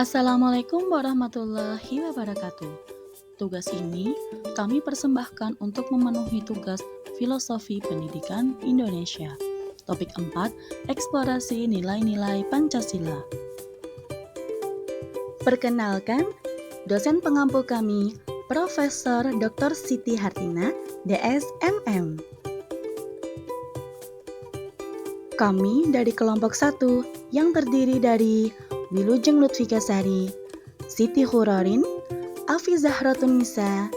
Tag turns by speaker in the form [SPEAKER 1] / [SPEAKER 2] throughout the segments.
[SPEAKER 1] Assalamualaikum warahmatullahi wabarakatuh. Tugas ini kami persembahkan untuk memenuhi tugas Filosofi Pendidikan Indonesia. Topik 4, Eksplorasi Nilai-nilai Pancasila. Perkenalkan, dosen pengampu kami, Profesor Dr. Siti Hartina, DSMM. Kami dari kelompok 1 yang terdiri dari Wilujeng Lutfikasari, Siti Khurarin, Afi Zahratun Nisa,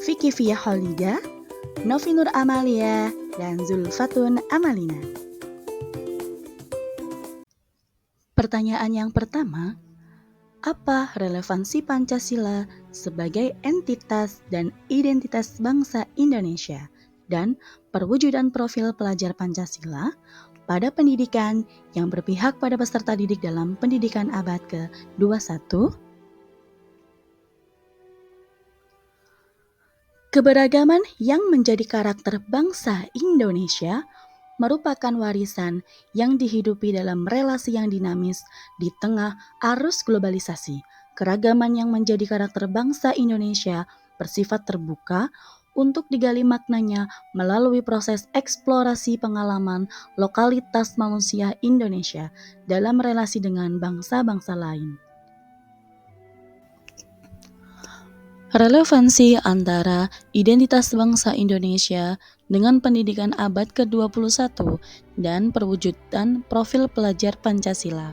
[SPEAKER 1] Vicky Fia Khalida, Novi Nur Amalia, dan Zulfatun Amalina. Pertanyaan yang pertama, apa relevansi Pancasila sebagai entitas dan identitas bangsa Indonesia dan perwujudan profil pelajar Pancasila pada pendidikan yang berpihak pada peserta didik dalam pendidikan abad ke-21? Keberagaman yang menjadi karakter bangsa Indonesia merupakan warisan yang dihidupi dalam relasi yang dinamis di tengah arus globalisasi. Keragaman yang menjadi karakter bangsa Indonesia bersifat terbuka untuk digali maknanya melalui proses eksplorasi pengalaman lokalitas manusia Indonesia dalam relasi dengan bangsa-bangsa lain. Relevansi antara identitas bangsa Indonesia dengan pendidikan abad ke-21 dan perwujudan profil pelajar Pancasila.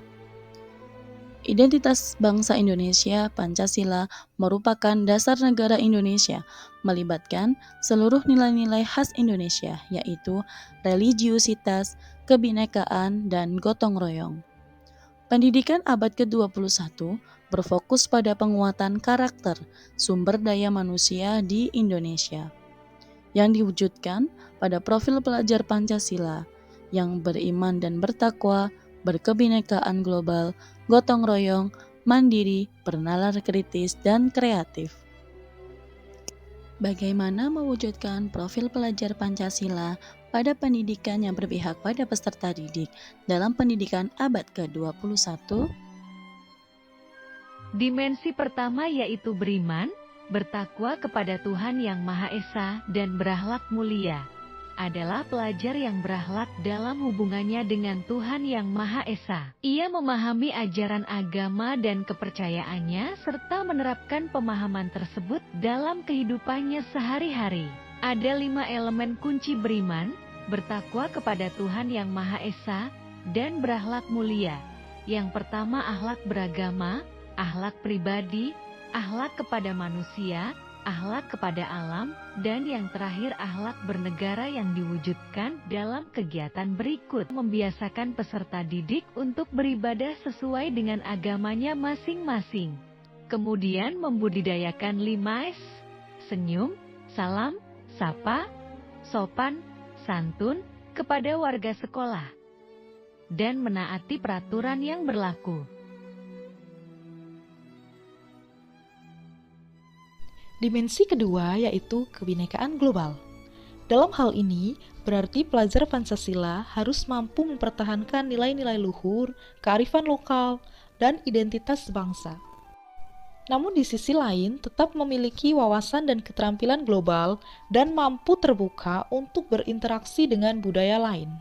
[SPEAKER 1] Identitas bangsa Indonesia, Pancasila, merupakan dasar negara Indonesia, melibatkan seluruh nilai-nilai khas Indonesia, yaitu religiusitas, kebinekaan, dan gotong royong. Pendidikan abad ke-21 berfokus pada penguatan karakter sumber daya manusia di Indonesia, yang diwujudkan pada profil pelajar Pancasila, yang beriman dan bertakwa, berkebinekaan global, gotong royong, mandiri, bernalar kritis, dan kreatif. Bagaimana mewujudkan profil pelajar Pancasila pada pendidikan yang berpihak pada peserta didik dalam pendidikan abad ke-21?
[SPEAKER 2] Dimensi pertama yaitu beriman, bertakwa kepada Tuhan Yang Maha Esa, dan berakhlak mulia, adalah pelajar yang berakhlak dalam hubungannya dengan Tuhan Yang Maha Esa. Ia memahami ajaran agama dan kepercayaannya serta menerapkan pemahaman tersebut dalam kehidupannya sehari-hari. Ada 5 elemen kunci beriman, bertakwa kepada Tuhan Yang Maha Esa, dan berakhlak mulia. Yang pertama akhlak beragama, akhlak pribadi, akhlak kepada manusia, akhlak kepada alam, dan yang terakhir akhlak bernegara yang diwujudkan dalam kegiatan berikut. Membiasakan peserta didik untuk beribadah sesuai dengan agamanya masing-masing. Kemudian membudidayakan 5S, senyum, salam, sapa, sopan, santun, kepada warga sekolah, dan menaati peraturan yang berlaku.
[SPEAKER 3] Dimensi kedua yaitu kebinekaan global. Dalam hal ini, berarti pelajar Pancasila harus mampu mempertahankan nilai-nilai luhur, kearifan lokal, dan identitas bangsa. Namun di sisi lain, tetap memiliki wawasan dan keterampilan global dan mampu terbuka untuk berinteraksi dengan budaya lain.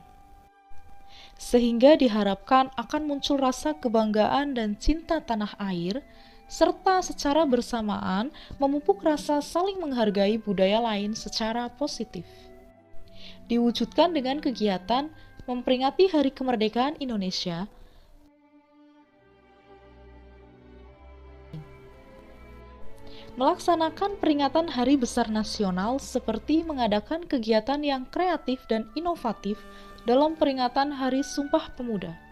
[SPEAKER 3] Sehingga diharapkan akan muncul rasa kebanggaan dan cinta tanah air, serta secara bersamaan memupuk rasa saling menghargai budaya lain secara positif. Diwujudkan dengan kegiatan memperingati Hari Kemerdekaan Indonesia, melaksanakan peringatan Hari Besar Nasional seperti mengadakan kegiatan yang kreatif dan inovatif dalam peringatan Hari Sumpah Pemuda.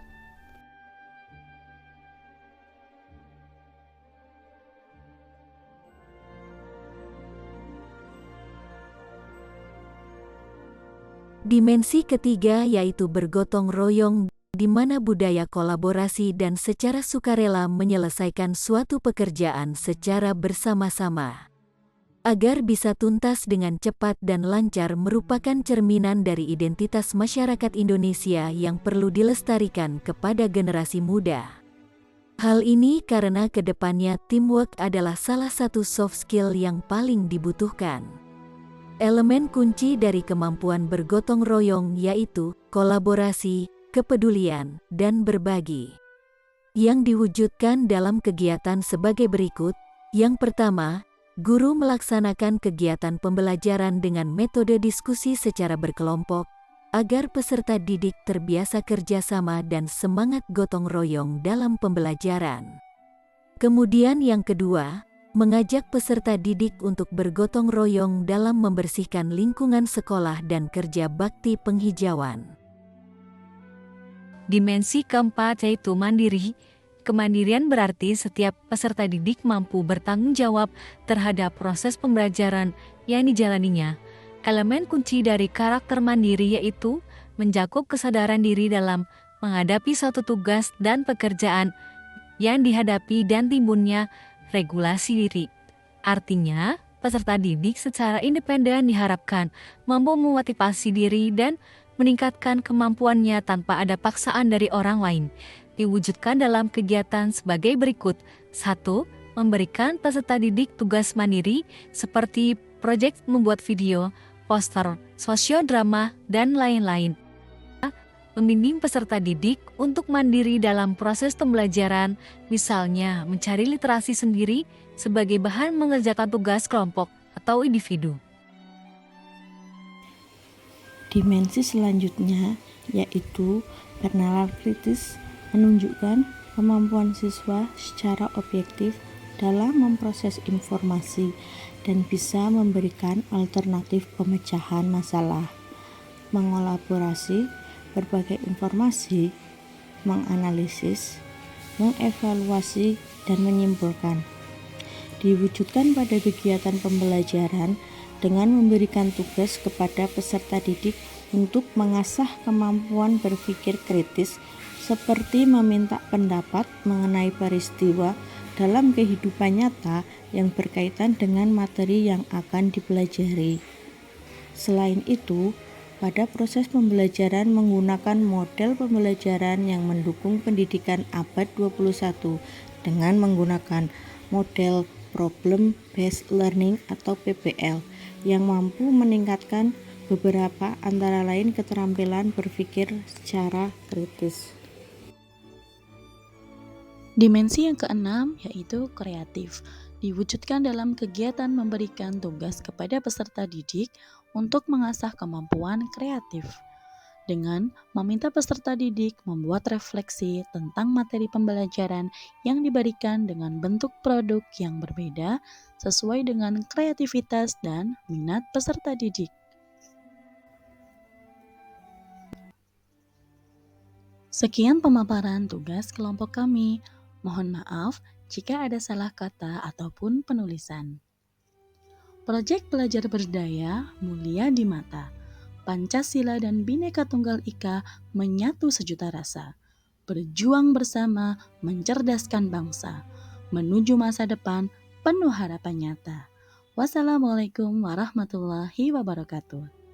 [SPEAKER 4] Dimensi ketiga yaitu bergotong royong, di mana budaya kolaborasi dan secara sukarela menyelesaikan suatu pekerjaan secara bersama-sama. Agar bisa tuntas dengan cepat dan lancar merupakan cerminan dari identitas masyarakat Indonesia yang perlu dilestarikan kepada generasi muda. Hal ini karena kedepannya teamwork adalah salah satu soft skill yang paling dibutuhkan. Elemen kunci dari kemampuan bergotong royong yaitu kolaborasi, kepedulian, dan berbagi. Yang diwujudkan dalam kegiatan sebagai berikut. Yang pertama, guru melaksanakan kegiatan pembelajaran dengan metode diskusi secara berkelompok, agar peserta didik terbiasa kerjasama dan semangat gotong royong dalam pembelajaran. Kemudian yang kedua, mengajak peserta didik untuk bergotong royong dalam membersihkan lingkungan sekolah dan kerja bakti penghijauan.
[SPEAKER 2] Dimensi keempat yaitu mandiri. Kemandirian berarti setiap peserta didik mampu bertanggung jawab terhadap proses pembelajaran yang dijalaninya. Elemen kunci dari karakter mandiri yaitu mencakup kesadaran diri dalam menghadapi suatu tugas dan pekerjaan yang dihadapi dan timbulnya regulasi diri. Artinya, peserta didik secara independen diharapkan mampu memotivasi diri dan meningkatkan kemampuannya tanpa ada paksaan dari orang lain. Diwujudkan dalam kegiatan sebagai berikut. 1. Memberikan peserta didik tugas mandiri seperti proyek membuat video, poster, sosiodrama, dan lain-lain. Membimbing peserta didik untuk mandiri dalam proses pembelajaran, misalnya mencari literasi sendiri sebagai bahan mengerjakan tugas kelompok atau individu.
[SPEAKER 1] Dimensi selanjutnya yaitu bernalar kritis, menunjukkan kemampuan siswa secara objektif dalam memproses informasi dan bisa memberikan alternatif pemecahan masalah, mengolaborasi berbagai informasi, menganalisis, mengevaluasi, dan menyimpulkan. Diwujudkan pada kegiatan pembelajaran dengan memberikan tugas kepada peserta didik untuk mengasah kemampuan berpikir kritis seperti meminta pendapat mengenai peristiwa dalam kehidupan nyata yang berkaitan dengan materi yang akan dipelajari. Selain itu, pada proses pembelajaran menggunakan model pembelajaran yang mendukung pendidikan abad 21 dengan menggunakan model Problem Based Learning atau PBL yang mampu meningkatkan beberapa antara lain keterampilan berpikir secara kritis. Dimensi yang keenam yaitu kreatif, diwujudkan dalam kegiatan memberikan tugas kepada peserta didik untuk mengasah kemampuan kreatif, dengan meminta peserta didik membuat refleksi tentang materi pembelajaran yang diberikan dengan bentuk produk yang berbeda sesuai dengan kreativitas dan minat peserta didik. Sekian pemaparan tugas kelompok kami. Mohon maaf jika ada salah kata ataupun penulisan. Proyek Pelajar Berdaya Mulia di Mata. Pancasila dan Bhinneka Tunggal Ika menyatu sejuta rasa. Berjuang bersama mencerdaskan bangsa. Menuju masa depan penuh harapan nyata. Wassalamualaikum warahmatullahi wabarakatuh.